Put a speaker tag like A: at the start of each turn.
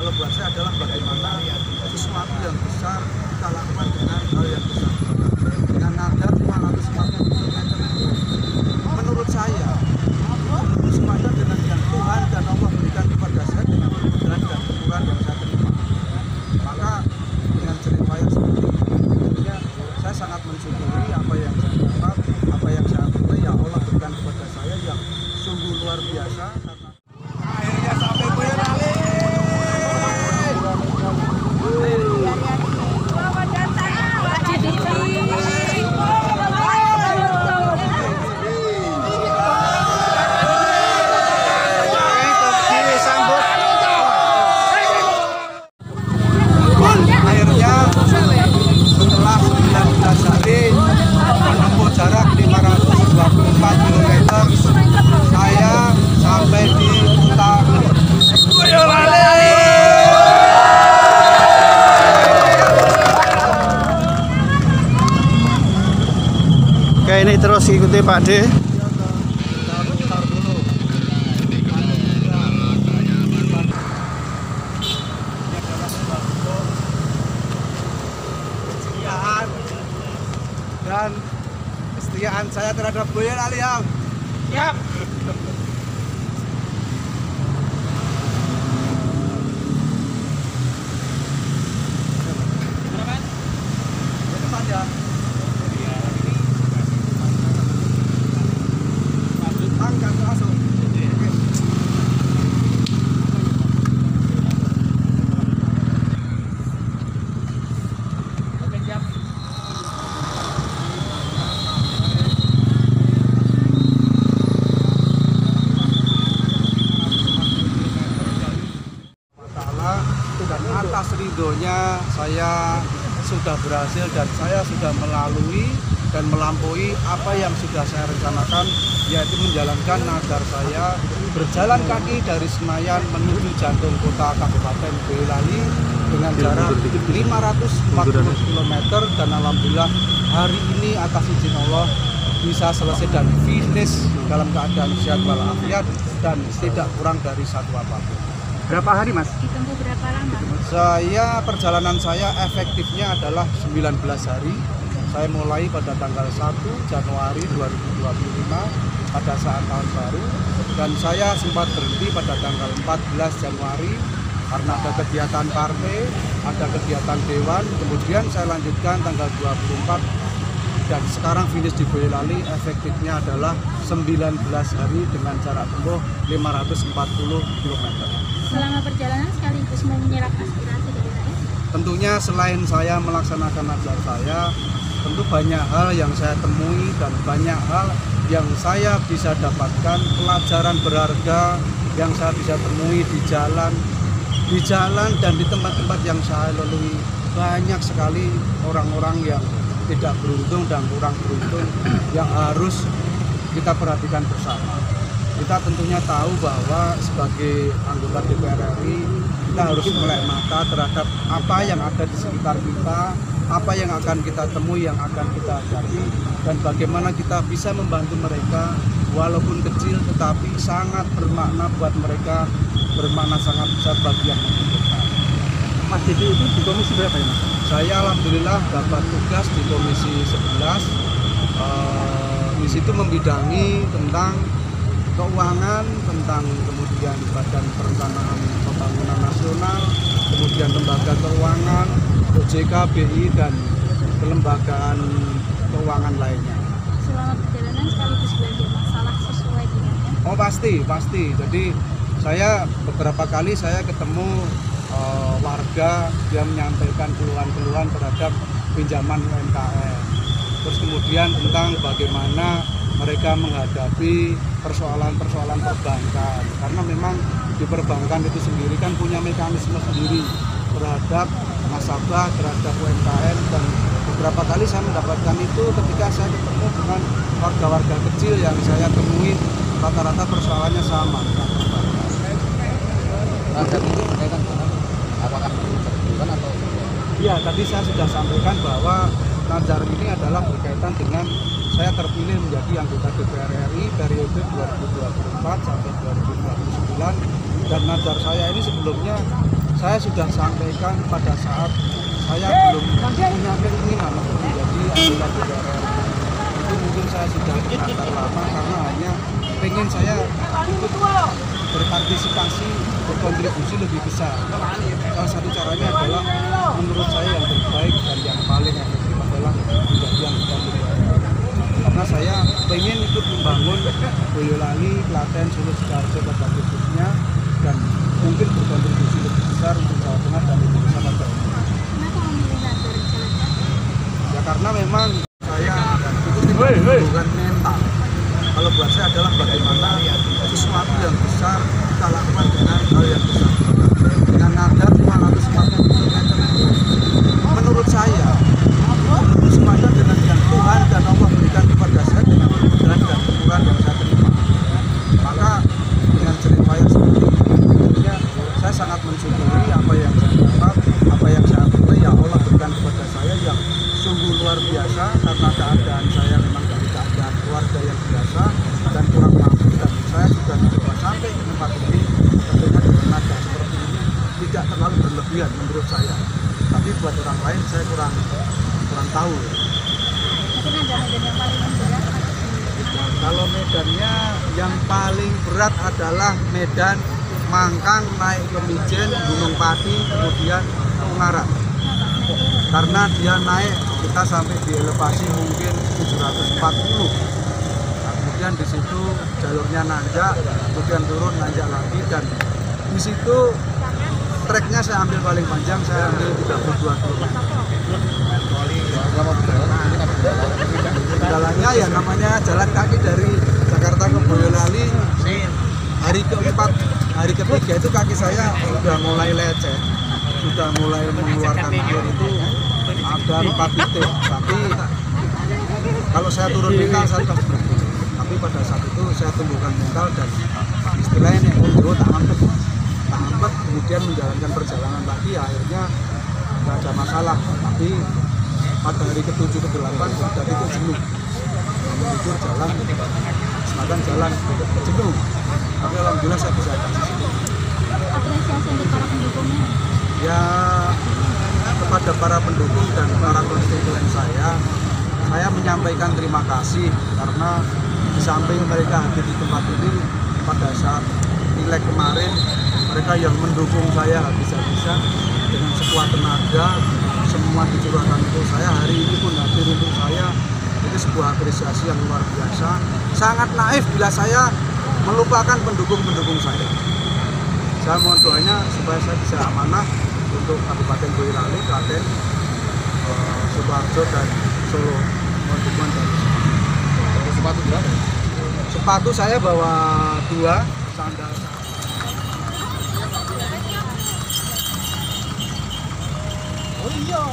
A: Kalau buat saya adalah bagaimana sesuatu yang besar kita lakukan dengan hal yang besar. Dengan nadar 540 km itu, menurut saya, lebih sepadan dengan yang Tuhan dan Allah berikan kepada saya dengan kemudahan dan kemudahan yang saya terima. Maka dengan cerita yang seperti ini, tentunya saya sangat mensyukuri apa yang saya dapat, apa yang saya peroleh yang Allah berikan kepada saya yang sungguh luar biasa. Akhirnya sampai Boyolali. Jarak 524 km saya sampai di kota Boyolali.
B: Oke, ini terus ikuti Pak D.
A: Dan kesetiaan saya terhadap Boyolali yang siap. Depan ya. Angkat langsung. Dan atas ridhonya saya sudah berhasil dan saya sudah melalui dan melampaui apa yang sudah saya rencanakan, yaitu menjalankan nadar saya berjalan kaki dari Senayan menuju jantung kota Kabupaten Boyolali dengan jarak 540 km dan alhamdulillah hari ini atas izin Allah bisa selesai dan finish dalam keadaan sehat walafiat dan tidak kurang dari satu apapun.
B: Berapa hari, Mas?
C: Ditempuh berapa lama?
A: Perjalanan saya efektifnya adalah 19 hari. Saya mulai pada tanggal 1 Januari 2025 pada saat tahun baru, dan saya sempat berhenti pada tanggal 14 Januari karena ada kegiatan partai, ada kegiatan dewan, kemudian saya lanjutkan tanggal 24 dan sekarang finish di Boyolali efektifnya adalah 19 hari dengan jarak tempuh 540 km.
C: Selama perjalanan sekaligus mau menyerap aspirasi dari rakyat?
A: Tentunya selain saya melaksanakan nadar saya, tentu banyak hal yang saya temui dan banyak hal yang saya bisa dapatkan, pelajaran berharga yang saya bisa temui di jalan dan di tempat-tempat yang saya lalui. Banyak sekali orang-orang yang tidak beruntung dan kurang beruntung yang harus kita perhatikan bersama. Kita tentunya tahu bahwa sebagai anggota DPR RI kita harus melek mata terhadap apa yang ada di sekitar kita, apa yang akan kita temui, yang akan kita hadapi, dan bagaimana kita bisa membantu mereka walaupun kecil tetapi sangat bermakna buat mereka, bermakna sangat besar bagi yang membutuhkan.
B: Mas Didi itu di komisi berapa ya, Mas?
A: Saya alhamdulillah dapat tugas di komisi 11. Di situ membidangi tentang keuangan, tentang kemudian Badan Perencanaan Pembangunan Nasional, kemudian lembaga keuangan, OJK, BI, dan kelembagaan keuangan lainnya.
C: Selama perjalanan sekaligus belajar masalah sesuai dengannya?
A: Oh pasti. Jadi saya beberapa kali saya ketemu warga yang menyampaikan keluhan-keluhan terhadap pinjaman UMKM. Terus kemudian tentang bagaimana mereka menghadapi persoalan-persoalan perbankan, karena memang di perbankan itu sendiri kan punya mekanisme sendiri terhadap nasabah, terhadap UMKM, dan beberapa kali saya mendapatkan itu ketika saya ketemu dengan warga-warga kecil yang saya temui, rata-rata persoalannya sama.
D: Nadar itu berkaitan dengan apakah kebutuhan atau?
A: Iya, tadi saya sudah sampaikan bahwa nadar ini adalah berkaitan dengan saya terpilih menjadi anggota DPR RI periode 2024 sampai 2029, dan nadar saya ini sebelumnya saya sudah sampaikan pada saat saya belum punya keinginan untuk menjadi anggota DPR. Itu mungkin saya sudah mengantar lama karena hanya pengen saya ikut berpartisipasi, berkontribusi lebih besar. Salah satu caranya adalah menurut saya yang terbaik dan yang paling efektif adalah menjadi anggota DPR. Karena saya pengen ikut membangun Boyolali, Klaten, Solo, Sidoarjo pada khususnya dan mungkin berkontribusi lebih besar untuk Jawa Tengah dan Indonesia pada umumnya.
C: Kenapa memilih Nador Cilacap?
A: Ya karena memang saya itu tidak bukan mental. Kalau buat saya adalah bagaimana sesuatu yang besar kita lakukan dengan hal yang besar. Dengan nada 540 km itu menurut saya itu sepadan dengan yang Tuhan dan Allah berikan kepada saya dengan kemudahan dan kemudahan yang saya terima. Maka dengan cerita yang seperti ini tentunya saya sangat mensyukuri apa yang saya dapat, apa yang saya peroleh yang Allah berikan kepada saya yang sungguh luar biasa karena keadaan saya memang dari keadaan keluarga yang biasa dan kurang mampu dan saya juga mencoba sampai ke tempat ini tentunya dengan nada seperti ini tidak terlalu berlebihan menurut saya, tapi buat orang lain saya kurang tahu.
C: Mungkin ada medan yang paling berat atau gimana?
A: Kalau medannya yang paling berat adalah medan Mangkang naik ke Mijen, Gunung Pati, kemudian ke Ungaran. Karena dia naik kita sampai di elevasi mungkin 740. Nah, kemudian di situ jalurnya nanjak, kemudian turun nanjak lagi dan di situ treknya saya ambil paling panjang, saya ambil 32 km. Jalannya ya namanya jalan kaki dari Jakarta ke Boyolali. Hari keempat, hari ketiga itu kaki saya sudah mulai lecet, sudah mulai mengeluarkan air itu ada 4 titik. Tapi kalau saya turun mental saya tetap berhenti. Tapi pada saat itu saya tumbuhkan mental dan istilahnya tak ampet, kemudian menjalankan perjalanan lagi. Akhirnya nggak ada masalah. Tapi pada hari ke-7 ke-8 sudah itu jenuh, tidur jalan, semakan jalan jenuh. Tapi alhamdulillah saya bisa kasih sini.
C: Apresiasi untuk para pendukungnya.
A: Ya kepada para pendukung dan para konstituen saya menyampaikan terima kasih karena di samping mereka hadir di tempat ini pada saat pileg kemarin mereka yang mendukung saya habis-habisan dengan sekuat tenaga, semua dicurahkan untuk saya. Hari ini pun hadir untuk saya, itu sebuah apresiasi yang luar biasa. Sangat naif bila saya melupakan pendukung-pendukung saya. Saya mohon doanya supaya saya bisa amanah untuk Kabupaten Boyolali, Klaten, Sidoarjo dan Solo. Mohon dukungan dari
D: Sepatu berapa?
A: sepatu saya bawa 2, sandal.
C: Oh iya.